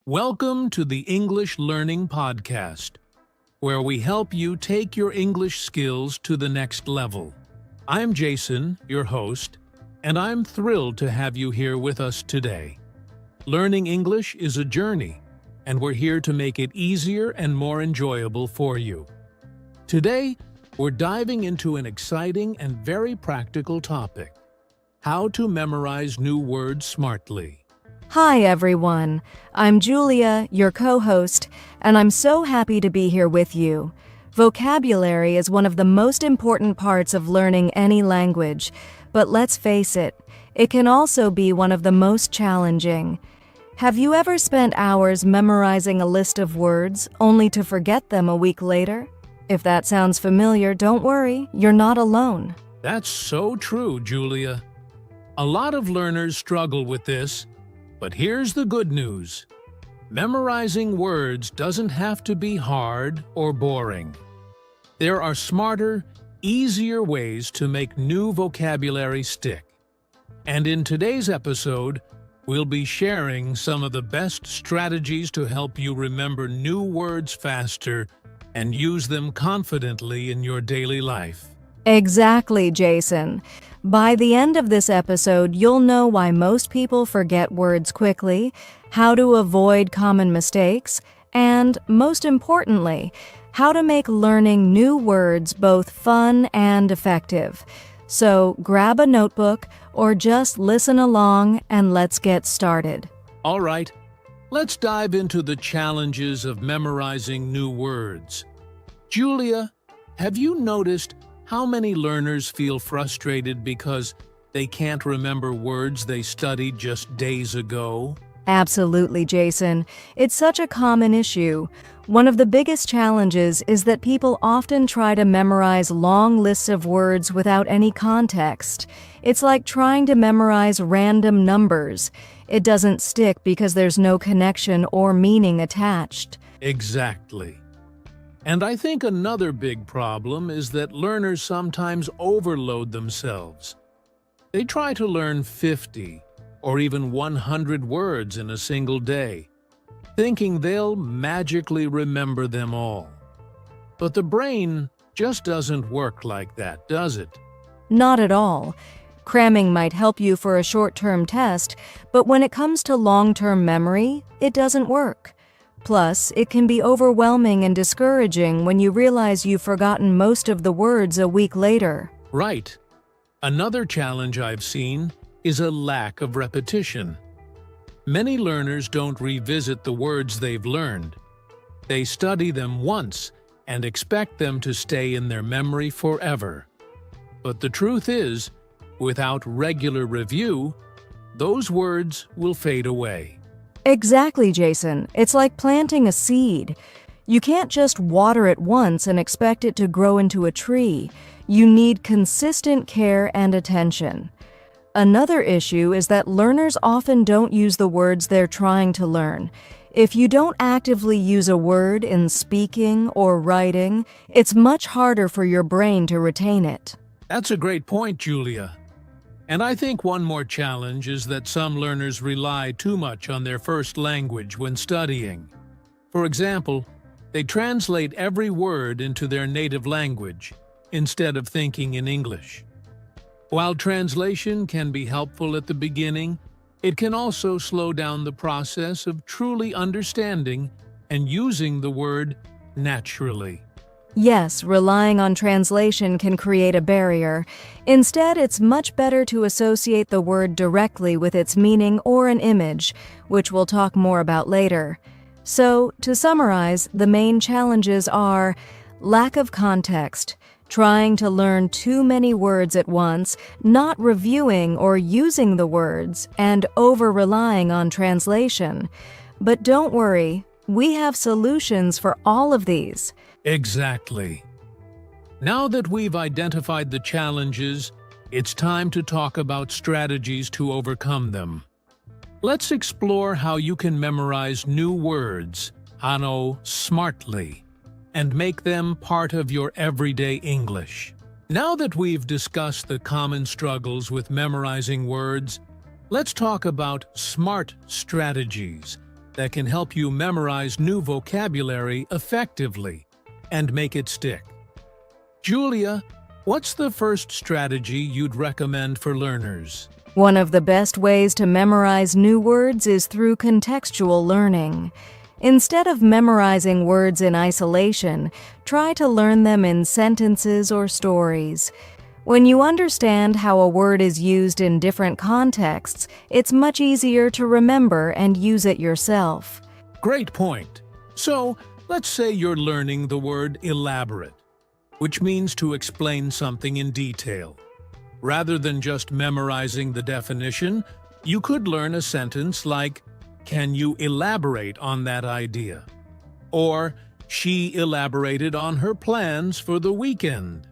Welcome to the English Learning Podcast, where we help you take your English skills to the next level. I'm Jason, your host, and I'm thrilled to have you here with us today. Learning English is a journey, and we're here to make it easier and more enjoyable for you. Today, we're diving into an exciting and very practical topic: how to memorize new words smartly. Hi, everyone. I'm Julia, your co-host, and I'm so happy to be here with you. Vocabulary is one of the most important parts of learning any language, but let's face it, it can also be one of the most challenging. Have you ever spent hours memorizing a list of words only to forget them a week later? If that sounds familiar, don't worry, you're not alone. That's so true, Julia. A lot of learners struggle with this. But here's the good news. Memorizing words doesn't have to be hard or boring. There are smarter, easier ways to make new vocabulary stick. And in today's episode, we'll be sharing some of the best strategies to help you remember new words faster and use them confidently in your daily life. Exactly, Jason. By the end of this episode, you'll know why most people forget words quickly, how to avoid common mistakes, and, most importantly, how to make learning new words both fun and effective. So grab a notebook or just listen along and let's get started. All right, let's dive into the challenges of memorizing new words. Julia, have you noticed how many learners feel frustrated because they can't remember words they studied just days ago? Absolutely, Jason. It's such a common issue. One of the biggest challenges is that people often try to memorize long lists of words without any context. It's like trying to memorize random numbers. It doesn't stick because there's no connection or meaning attached. Exactly. And I think another big problem is that learners sometimes overload themselves. They try to learn 50 or even 100 words in a single day, thinking they'll magically remember them all. But the brain just doesn't work like that, does it? Not at all. Cramming might help you for a short-term test, but when it comes to long-term memory, it doesn't work. Plus, it can be overwhelming and discouraging when you realize you've forgotten most of the words a week later. Right. Another challenge I've seen is a lack of repetition. Many learners don't revisit the words they've learned. They study them once and expect them to stay in their memory forever. But the truth is, without regular review, those words will fade away. Exactly, Jason. It's like planting a seed. You can't just water it once and expect it to grow into a tree. You need consistent care and attention. Another issue is that learners often don't use the words they're trying to learn. If you don't actively use a word in speaking or writing, it's much harder for your brain to retain it. That's a great point, Julia. And I think one more challenge is that some learners rely too much on their first language when studying. For example, they translate every word into their native language instead of thinking in English. While translation can be helpful at the beginning, it can also slow down the process of truly understanding and using the word naturally. Yes, relying on translation can create a barrier. Instead, it's much better to associate the word directly with its meaning or an image, which we'll talk more about later. So, to summarize, the main challenges are lack of context, trying to learn too many words at once, not reviewing or using the words, and over-relying on translation. But don't worry, we have solutions for all of these. Exactly. Now that we've identified the challenges, it's time to talk about strategies to overcome them. Let's explore how you can memorize new words, smartly, and make them part of your everyday English. Now that we've discussed the common struggles with memorizing words, let's talk about smart strategies that can help you memorize new vocabulary effectively and make it stick. Julia, what's the first strategy you'd recommend for learners? One of the best ways to memorize new words is through contextual learning. Instead of memorizing words in isolation, try to learn them in sentences or stories. When you understand how a word is used in different contexts, it's much easier to remember and use it yourself. Great point. So, let's say you're learning the word elaborate, which means to explain something in detail. Rather than just memorizing the definition, you could learn a sentence like, "Can you elaborate on that idea?" Or, "She elaborated on her plans for the weekend."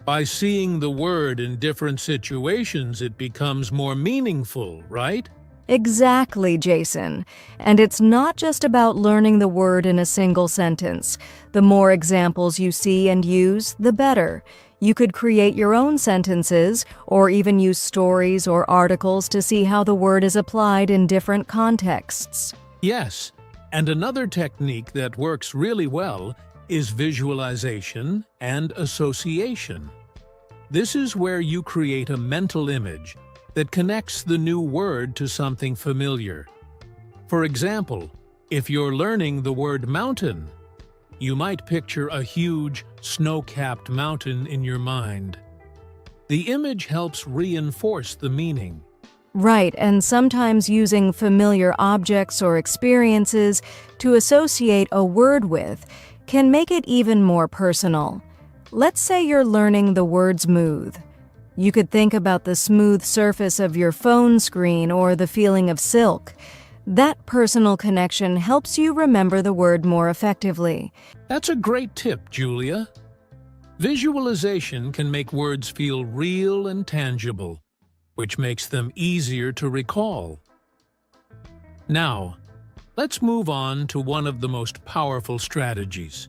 By seeing the word in different situations, it becomes more meaningful, right? Exactly, Jason. And it's not just about learning the word in a single sentence. The more examples you see and use, the better. You could create your own sentences, or even use stories or articles to see how the word is applied in different contexts. Yes, and another technique that works really well is visualization and association. This is where you create a mental image that connects the new word to something familiar. For example, if you're learning the word mountain, you might picture a huge, snow-capped mountain in your mind. The image helps reinforce the meaning. Right, and sometimes using familiar objects or experiences to associate a word with can make it even more personal. Let's say you're learning the word smooth. You could think about the smooth surface of your phone screen or the feeling of silk. That personal connection helps you remember the word more effectively. That's a great tip, Julia. Visualization can make words feel real and tangible, which makes them easier to recall. Now, let's move on to one of the most powerful strategies: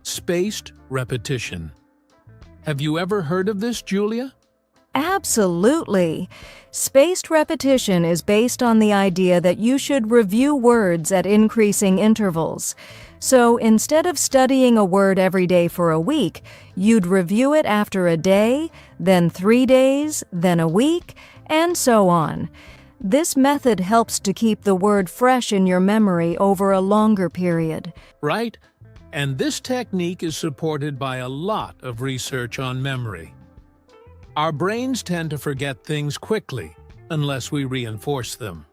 spaced repetition. Have you ever heard of this, Julia? Absolutely. Spaced repetition is based on the idea that you should review words at increasing intervals. So instead of studying a word every day for a week, you'd review it after a day, then 3 days, then a week, and so on. This method helps to keep the word fresh in your memory over a longer period. Right? And this technique is supported by a lot of research on memory. Our brains tend to forget things quickly unless we reinforce them.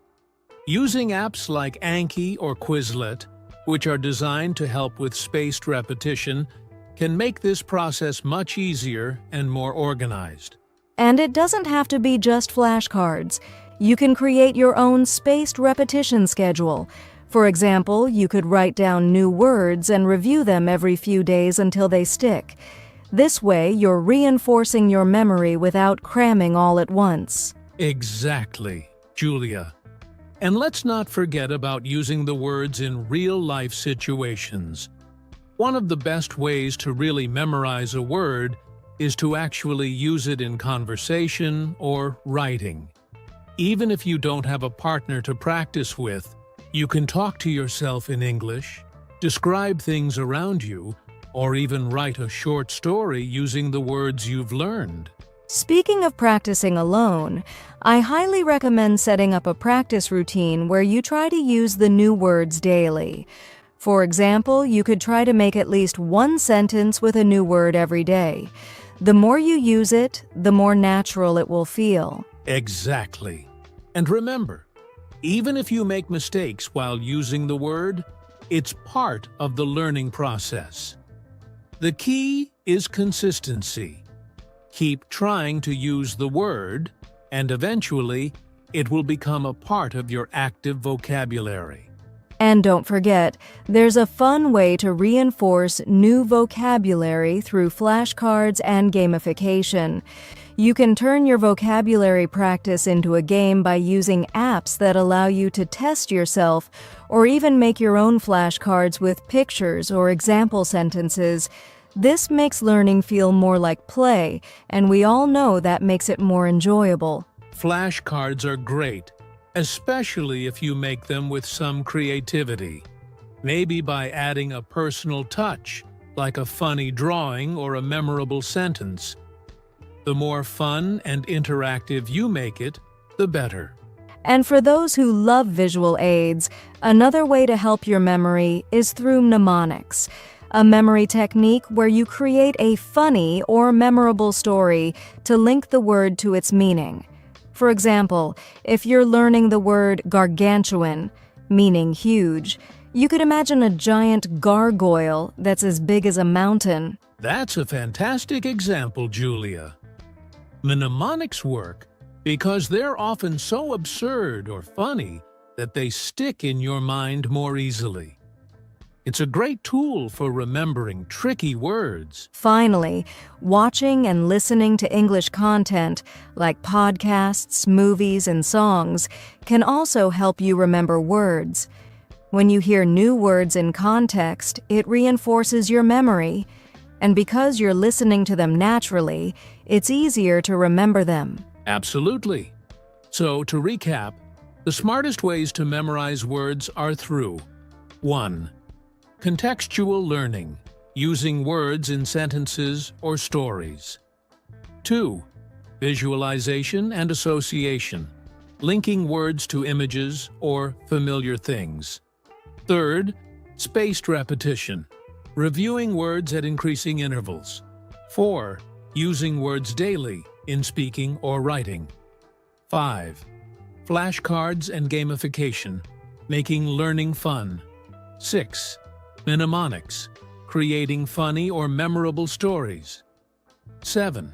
Using apps like Anki or Quizlet, which are designed to help with spaced repetition, can make this process much easier and more organized. And it doesn't have to be just flashcards. You can create your own spaced repetition schedule. For example, you could write down new words and review them every few days until they stick. This way, you're reinforcing your memory without cramming all at once. Exactly, Julia. And let's not forget about using the words in real-life situations. One of the best ways to really memorize a word is to actually use it in conversation or writing. Even if you don't have a partner to practice with, you can talk to yourself in English, describe things around you, or even write a short story using the words you've learned. Speaking of practicing alone, I highly recommend setting up a practice routine where you try to use the new words daily. For example, you could try to make at least one sentence with a new word every day. The more you use it, the more natural it will feel. Exactly. And remember, even if you make mistakes while using the word, it's part of the learning process. The key is consistency. Keep trying to use the word, and eventually, it will become a part of your active vocabulary. And don't forget, there's a fun way to reinforce new vocabulary through flashcards and gamification. You can turn your vocabulary practice into a game by using apps that allow you to test yourself, or even make your own flashcards with pictures or example sentences. This makes learning feel more like play, and we all know that makes it more enjoyable. Flashcards are great, especially if you make them with some creativity, maybe by adding a personal touch, like a funny drawing or a memorable sentence. The more fun and interactive you make it, the better. And for those who love visual aids, another way to help your memory is through mnemonics, a memory technique where you create a funny or memorable story to link the word to its meaning. For example, if you're learning the word gargantuan, meaning huge, you could imagine a giant gargoyle that's as big as a mountain. That's a fantastic example, Julia. Mnemonics work because they're often so absurd or funny that they stick in your mind more easily. It's a great tool for remembering tricky words. Finally, watching and listening to English content, like podcasts, movies, and songs, can also help you remember words. When you hear new words in context, it reinforces your memory. And because you're listening to them naturally, it's easier to remember them. Absolutely. So, to recap, the smartest ways to memorize words are through 1. Contextual learning, using words in sentences or stories. 2. Visualization and association, linking words to images or familiar things. 3. Spaced repetition, reviewing words at increasing intervals. 4. Using words daily in speaking or writing. 5. Flashcards and gamification, making learning fun. 6. Mnemonics, creating funny or memorable stories. 7.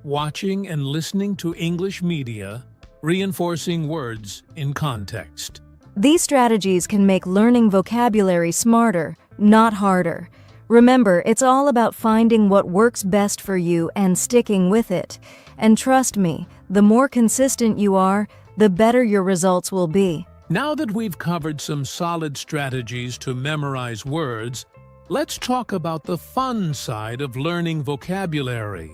Watching and listening to English media, reinforcing words in context. These strategies can make learning vocabulary smarter, not harder. Remember, it's all about finding what works best for you and sticking with it. And trust me, the more consistent you are, the better your results will be. Now that we've covered some solid strategies to memorize words, let's talk about the fun side of learning vocabulary.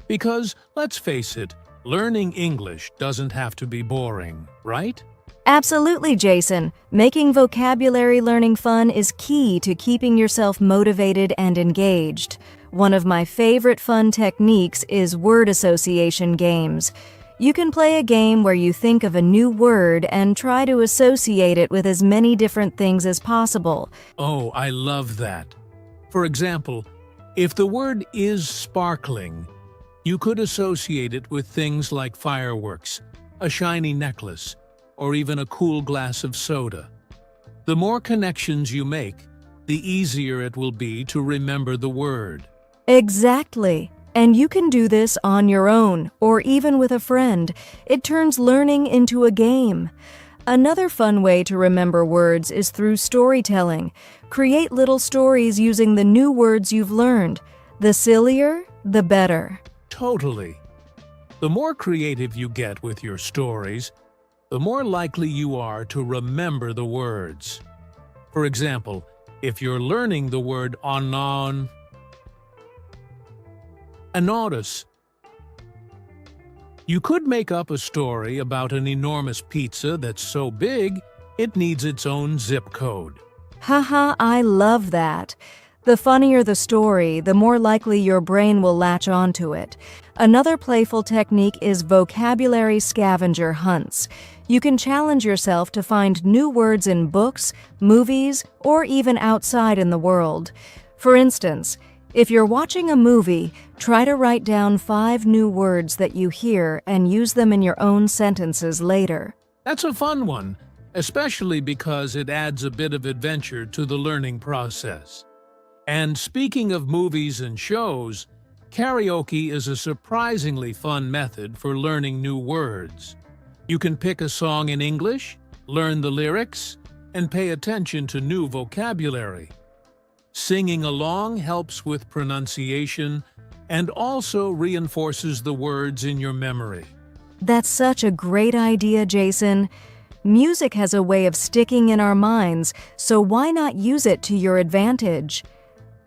Because, let's face it, learning English doesn't have to be boring, right? Absolutely, Jason. Making vocabulary learning fun is key to keeping yourself motivated and engaged. One of my favorite fun techniques is word association games. You can play a game where you think of a new word and try to associate it with as many different things as possible. Oh, I love that. For example, if the word is sparkling, you could associate it with things like fireworks, a shiny necklace, or even a cool glass of soda. The more connections you make, the easier it will be to remember the word. Exactly. And you can do this on your own, or even with a friend. It turns learning into a game. Another fun way to remember words is through storytelling. Create little stories using the new words you've learned. The sillier, the better. Totally. The more creative you get with your stories, the more likely you are to remember the words. For example, if you're learning the word enormous, you could make up a story about an enormous pizza that's so big, it needs its own zip code. Haha, I love that. The funnier the story, the more likely your brain will latch onto it. Another playful technique is vocabulary scavenger hunts. You can challenge yourself to find new words in books, movies, or even outside in the world. For instance, if you're watching a movie, try to write down 5 new words that you hear and use them in your own sentences later. That's a fun one, especially because it adds a bit of adventure to the learning process. And speaking of movies and shows, karaoke is a surprisingly fun method for learning new words. You can pick a song in English, learn the lyrics, and pay attention to new vocabulary. Singing along helps with pronunciation and also reinforces the words in your memory. That's such a great idea, Jason. Music has a way of sticking in our minds, so why not use it to your advantage?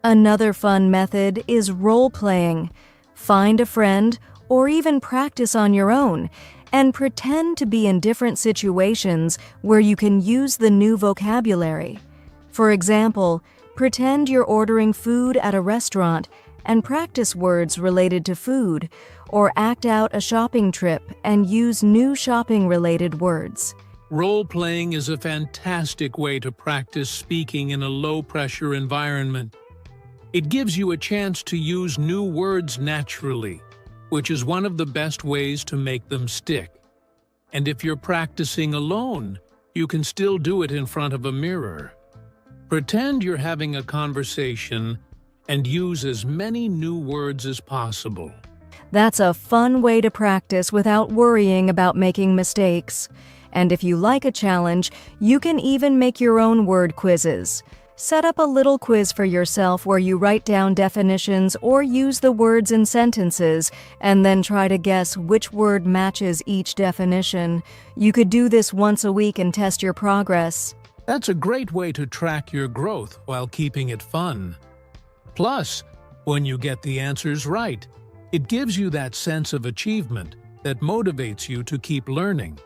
Another fun method is role-playing. Find a friend or even practice on your own And pretend to be in different situations where you can use the new vocabulary. For example, pretend you're ordering food at a restaurant and practice words related to food, or act out a shopping trip and use new shopping-related words. Role-playing is a fantastic way to practice speaking in a low-pressure environment. It gives you a chance to use new words naturally, which is one of the best ways to make them stick. And if you're practicing alone, you can still do it in front of a mirror. Pretend you're having a conversation and use as many new words as possible. That's a fun way to practice without worrying about making mistakes. And if you like a challenge, you can even make your own word quizzes. Set up a little quiz for yourself where you write down definitions or use the words in sentences, and then try to guess which word matches each definition. You could do this once a week and test your progress. That's a great way to track your growth while keeping it fun. Plus, when you get the answers right, it gives you that sense of achievement that motivates you to keep learning.